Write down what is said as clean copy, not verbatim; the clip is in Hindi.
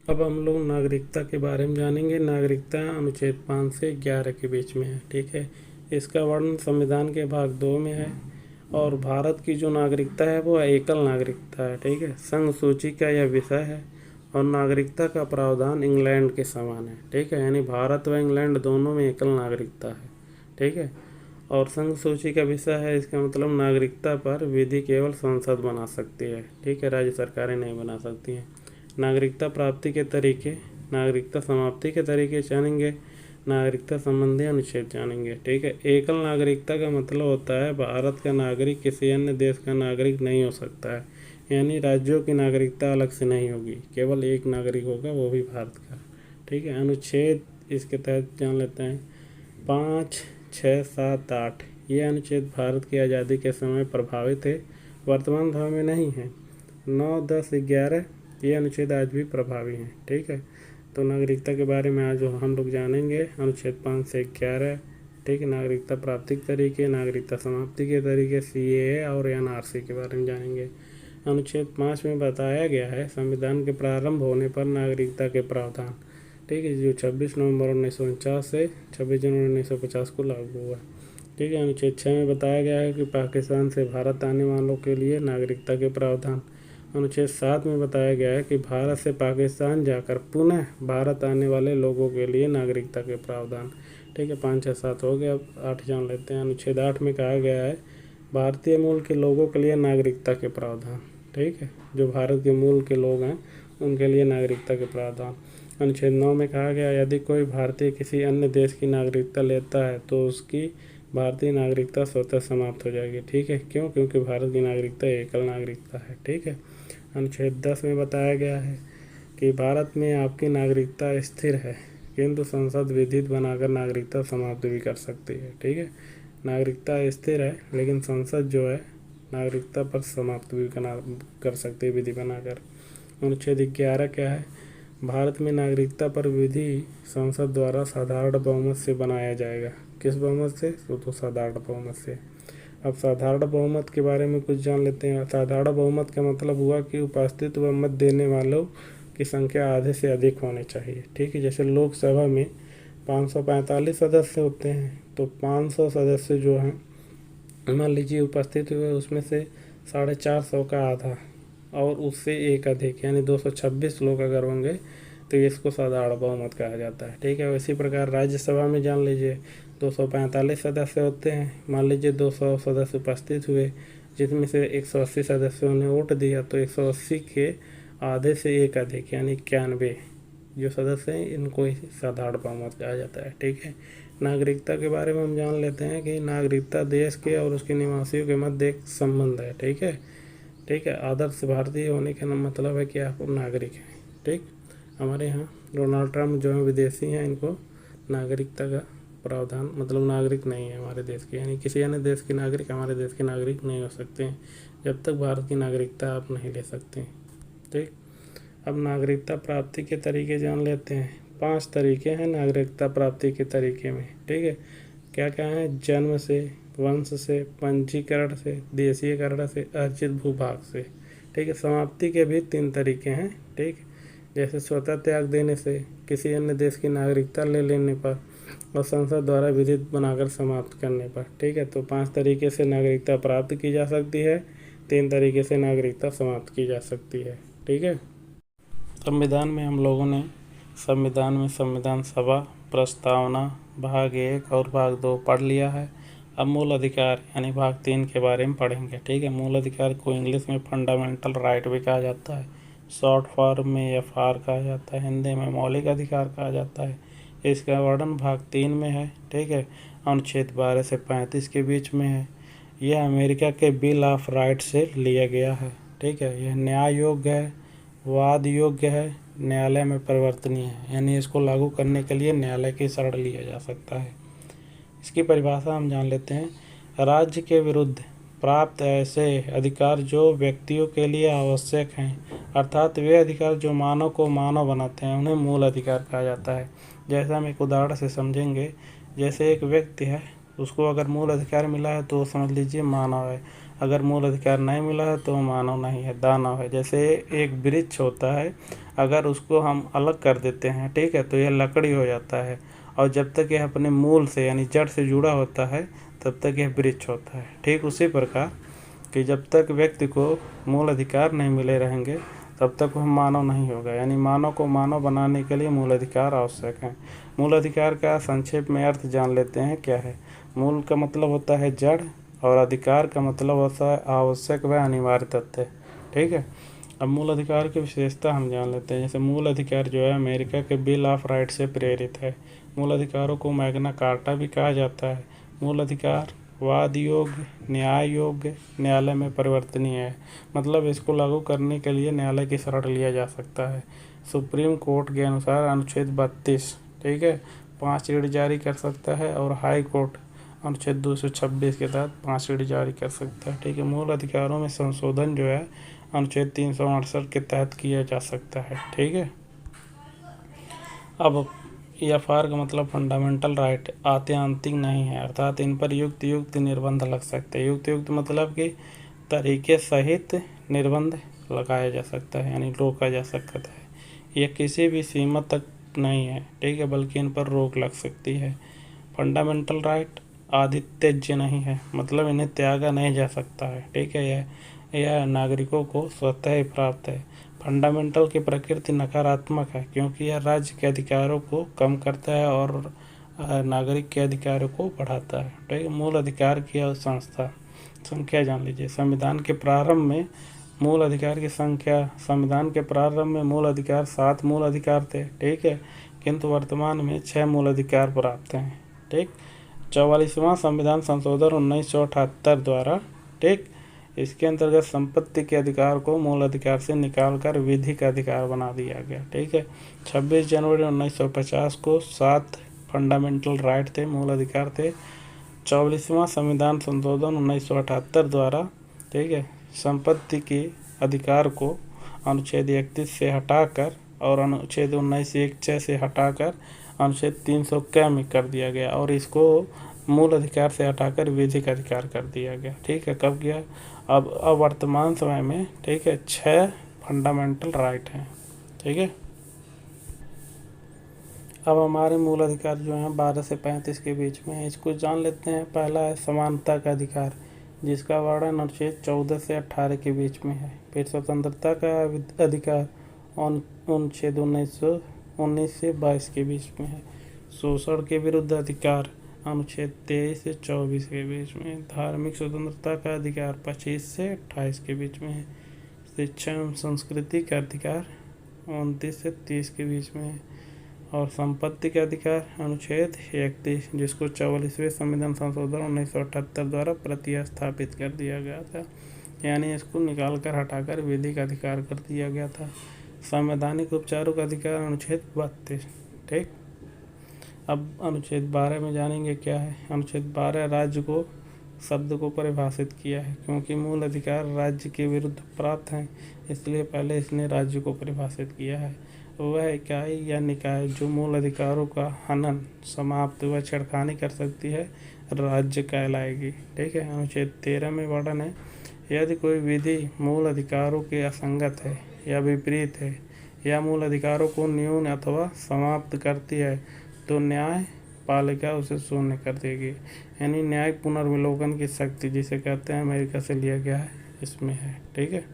अब हम लोग नागरिकता के बारे में जानेंगे। नागरिकता अनुच्छेद 5 से 11 के बीच में है, ठीक है। इसका वर्णन संविधान के भाग 2 में है। और भारत की जो नागरिकता है वो एकल नागरिकता है, ठीक है। संघ सूची का यह विषय है और नागरिकता का प्रावधान इंग्लैंड के समान है, ठीक है। यानी भारत व इंग्लैंड दोनों में एकल नागरिकता है, ठीक है। और संघ सूची का विषय है, इसका मतलब नागरिकता पर विधि केवल संसद बना सकती है, ठीक है। राज्य सरकारें नहीं बना सकती हैं। नागरिकता प्राप्ति के तरीके, नागरिकता समाप्ति के तरीके जानेंगे, नागरिकता संबंधी अनुच्छेद जानेंगे, ठीक है। एकल नागरिकता का मतलब होता है भारत का नागरिक किसी अन्य देश का नागरिक नहीं हो सकता है। यानी राज्यों की नागरिकता अलग से नहीं होगी, केवल एक नागरिक होगा, वो भी भारत का, ठीक है। अनुच्छेद इसके तहत जान लेते हैं। 5, 6, 7, 8 ये अनुच्छेद भारत की आज़ादी के समय प्रभावी थे, वर्तमान समय में नहीं है। 9, 10, 11 ये अनुच्छेद आज भी प्रभावी हैं, ठीक है। तो नागरिकता के बारे में आज हम लोग जानेंगे। अनुच्छेद 5 से 11, ठीक है। नागरिकता प्राप्ति के तरीके, नागरिकता समाप्ति के तरीके, CAA और NRC के बारे में जानेंगे। अनुच्छेद 5 में बताया गया है संविधान के प्रारंभ होने पर नागरिकता के प्रावधान, ठीक है, जो 26 नवंबर 1949 से 26 जनवरी 1950 को लागू हुआ, ठीक है। अनुच्छेद 6 में बताया गया है कि पाकिस्तान से भारत आने वालों के लिए नागरिकता के प्रावधान। अनुच्छेद 7 में बताया गया है कि भारत से पाकिस्तान जाकर पुनः भारत आने वाले लोगों के लिए नागरिकता के प्रावधान, ठीक है। 5, 6, 7 हो गया, अब 8 जान लेते हैं। अनुच्छेद 8 में कहा गया है भारतीय मूल के लोगों के लिए नागरिकता के प्रावधान, ठीक है। जो भारत के मूल के लोग हैं उनके लिए नागरिकता के प्रावधान। अनुच्छेद 9 में कहा गया यदि कोई भारतीय किसी अन्य देश की नागरिकता लेता है तो उसकी भारतीय नागरिकता स्वतः समाप्त हो जाएगी, ठीक है। क्यों? क्योंकि भारत की नागरिकता एकल नागरिकता है, ठीक है। अनुच्छेद 10 में बताया गया है कि भारत में आपकी नागरिकता स्थिर है, किंतु संसद विधित बनाकर नागरिकता समाप्त भी कर सकती है, ठीक है। नागरिकता स्थिर है लेकिन संसद जो है नागरिकता पर समाप्त भी कर सकती है विधि बनाकर। अनुच्छेद 11 क्या है? भारत में नागरिकता पर विधि संसद द्वारा साधारण बहुमत से बनाया जाएगा। किस बहुमत से? तो साधारण बहुमत से। अब साधारण बहुमत के बारे में कुछ जान लेते हैं। साधारण बहुमत का मतलब हुआ कि उपस्थित व मत देने वालों की संख्या आधे से अधिक होनी चाहिए, ठीक है। जैसे लोकसभा में 545 सदस्य होते हैं, तो 500 सदस्य जो हैं मान लीजिए उपस्थित हुए, उसमें से 450 का आधा और उससे एक अधिक यानी 226 लोग अगर होंगे तो इसको साधारण बहुमत कहा जाता है, ठीक है। इसी प्रकार राज्यसभा में जान लीजिए 245 सदस्य होते हैं, मान लीजिए 200 सदस्य उपस्थित हुए जिसमें से 180 सदस्यों ने वोट दिया, तो 180 के आधे से एक अधिक यानी 91 जो सदस्य हैं इनको ही साधारण बहुमत कहा जाता है, ठीक है। नागरिकता के बारे में हम जान लेते हैं कि नागरिकता देश के और उसके निवासियों के मध्य एक संबंध है, ठीक है। ठीक है, आदर्श भारतीय होने का मतलब है कि आप नागरिक हैं, ठीक। हमारे यहाँ डोनाल्ड ट्रम्प जो है विदेशी हैं, इनको नागरिकता का प्रावधान मतलब नागरिक नहीं है हमारे देश के, यानी किसी अन्य देश के नागरिक हमारे देश के नागरिक नहीं हो सकते हैं जब तक भारत की नागरिकता आप नहीं ले सकते हैं, ठीक। अब नागरिकता प्राप्ति के तरीके जान लेते हैं। 5 तरीके हैं नागरिकता प्राप्ति के तरीके में, ठीक है। क्या क्या है? जन्म से, वंश से, पंजीकरण से, देशीयकरण से, अर्जित भूभाग से, ठीक है। समाप्ति के भी 3 तरीके हैं, ठीक। जैसे स्वतः त्याग देने से, किसी अन्य देश की नागरिकता ले लेने पर और संसद द्वारा विधित बनाकर समाप्त करने पर, ठीक है। तो 5 तरीके से नागरिकता प्राप्त की जा सकती है, 3 तरीके से नागरिकता समाप्त की जा सकती है, ठीक है। संविधान में हम लोगों ने संविधान में संविधान सभा प्रस्तावना भाग 1 और भाग 2 पढ़ लिया है। अब मूल अधिकार यानी भाग 3 के बारे में पढ़ेंगे, ठीक है। मूल अधिकार को इंग्लिश में फंडामेंटल राइट भी कहा जाता है, शॉर्ट फॉर्म में FR कहा जाता है, हिंदी में मौलिक अधिकार कहा जाता है। इसका वर्णन भाग 3 में है, ठीक है। अनुच्छेद 12 से 35 के बीच में है। यह अमेरिका के बिल ऑफ राइट से लिया गया है, ठीक है। यह न्याय योग्य है, वाद योग्य है, न्यायालय में परिवर्तनीय है, यानी इसको लागू करने के लिए न्यायालय की शरण लिया जा सकता है। इसकी परिभाषा हम जान लेते हैं। राज्य के विरुद्ध प्राप्त ऐसे अधिकार जो व्यक्तियों के लिए आवश्यक हैं, अर्थात वे अधिकार जो मानव को मानव बनाते हैं, उन्हें मूल अधिकार कहा जाता है। जैसा हम एक उदाहरण से समझेंगे, जैसे एक व्यक्ति है, उसको अगर मूल अधिकार मिला है तो वो समझ लीजिए मानव है। अगर मूल अधिकार नहीं मिला है तो मानव नहीं है, दानव है। जैसे एक वृक्ष होता है, अगर उसको हम अलग कर देते हैं, ठीक है, तो यह लकड़ी हो जाता है, और जब तक यह अपने मूल से यानी जड़ से जुड़ा होता है तब तक यह वृक्ष होता है। ठीक उसी प्रकार कि जब तक व्यक्ति को मूल अधिकार नहीं मिले रहेंगे तब तक वह मानव नहीं होगा, यानी मानव को मानव बनाने के लिए मूल अधिकार आवश्यक है। मूल अधिकार का संक्षेप में अर्थ जान लेते हैं क्या है। मूल का मतलब होता है जड़, और अधिकार का मतलब होता है आवश्यक व अनिवार्य तथ्य। ठीक है, अब मूल अधिकार की विशेषता हम जान लेते हैं। जैसे मूल अधिकार जो है अमेरिका के बिल ऑफ राइट से प्रेरित है। मूल अधिकारों को मैग्ना कार्टा भी कहा जाता है। मूल अधिकार वाद योग्य, न्याय योग्य, न्यायालय में परिवर्तनीय है, मतलब इसको लागू करने के लिए न्यायालय की शरण लिया जा सकता है। सुप्रीम कोर्ट के अनुसार अनुच्छेद 32, ठीक है, 5 ऋण जारी कर सकता है, और हाई कोर्ट अनुच्छेद 226 के तहत 5 ऋण जारी कर सकता है। ठीक है, मूल अधिकारों में संशोधन जो है अनुच्छेद 368 के तहत किया जा सकता है। ठीक है, अब EFR का मतलब फंडामेंटल राइट आत्यांतिक नहीं है, अर्थात इन पर युक्त निर्बंध लग सकते हैं। युक्त मतलब कि तरीके सहित निर्बंध लगाया जा सकता है, यानी रोका जा सकता है। यह किसी भी सीमा तक नहीं है, ठीक है, बल्कि इन पर रोक लग सकती है। फंडामेंटल राइट आदित्यज्य नहीं है, मतलब इन्हें त्यागा नहीं जा सकता है। ठीक है, यह नागरिकों को स्वतः ही प्राप्त है। फंडामेंटल की प्रकृति नकारात्मक है, क्योंकि यह राज्य के अधिकारों को कम करता है और नागरिक के अधिकारों को बढ़ाता है। ठीक है, मूल अधिकार की संख्या जान लीजिए। संविधान के प्रारंभ में मूल अधिकार की संख्या, संविधान के प्रारंभ में मूल अधिकार 7 मूल अधिकार थे, ठीक है, किंतु वर्तमान में 6 मूल अधिकार प्राप्त हैं। ठीक, 44वां संविधान संशोधन 1978 द्वारा, ठीक, इसके अंतर्गत संपत्ति के अधिकार को मूल अधिकार से निकालकर विधिक अधिकार बना दिया गया। ठीक है, 26 जनवरी 1950 को 7 फंडामेंटल राइट थे, मूल अधिकार थे। 44वां संविधान संशोधन 1978 द्वारा, ठीक है, संपत्ति के अधिकार को अनुच्छेद 31 से हटाकर और अनुच्छेद 19(1)(6) से हटाकर अनुच्छेद 300 में कर दिया गया, और इसको मूल अधिकार से हटाकर विधिक अधिकार कर दिया गया। ठीक है, कब किया? अब वर्तमान समय में, ठीक है, 6 फंडामेंटल राइट हैं। ठीक है, अब हमारे मूल अधिकार जो हैं 12 से 35 के बीच में है, इसको जान लेते हैं। पहला है समानता का अधिकार, जिसका वर्णन अनुच्छेद 14 से 18 के बीच में है। फिर स्वतंत्रता का अधिकार अनुच्छेद 19 से 22 के बीच में है। शोषण के विरुद्ध अधिकार अनुच्छेद 23 से 24 के बीच में है। धार्मिक स्वतंत्रता का अधिकार 25 से 28 के बीच में है। शिक्षा एवं संस्कृति का अधिकार 29 से 30 के बीच में है। और संपत्ति का अधिकार अनुच्छेद 31, जिसको 44वें संविधान संशोधन 1978 द्वारा प्रतिस्थापित कर दिया गया था, यानी इसको निकाल कर हटाकर विधिक अधिकार कर दिया गया था। संवैधानिक उपचारों का अधिकार अनुच्छेद 32। ठीक, अब अनुच्छेद 12 में जानेंगे क्या है। अनुच्छेद 12 राज्य को शब्द को परिभाषित किया है, क्योंकि मूल अधिकार राज्य के विरुद्ध प्राप्त हैं, इसलिए पहले इसने राज्य को परिभाषित किया है। वह इकाई या निकाय जो मूल अधिकारों का हनन, समाप्त व छेड़खानी कर सकती है, राज्य कहलाएगी। ठीक है, अनुच्छेद 13 में वर्णन है, यदि कोई विधि मूल अधिकारों के असंगत है या विपरीत है या मूल अधिकारों को न्यून अथवा समाप्त करती है तो न्याय पालिका उसे शून्य कर देगी। यानी न्यायिक पुनर्विलोकन की शक्ति, जिसे कहते हैं, अमेरिका से लिया गया है, इसमें है। ठीक है।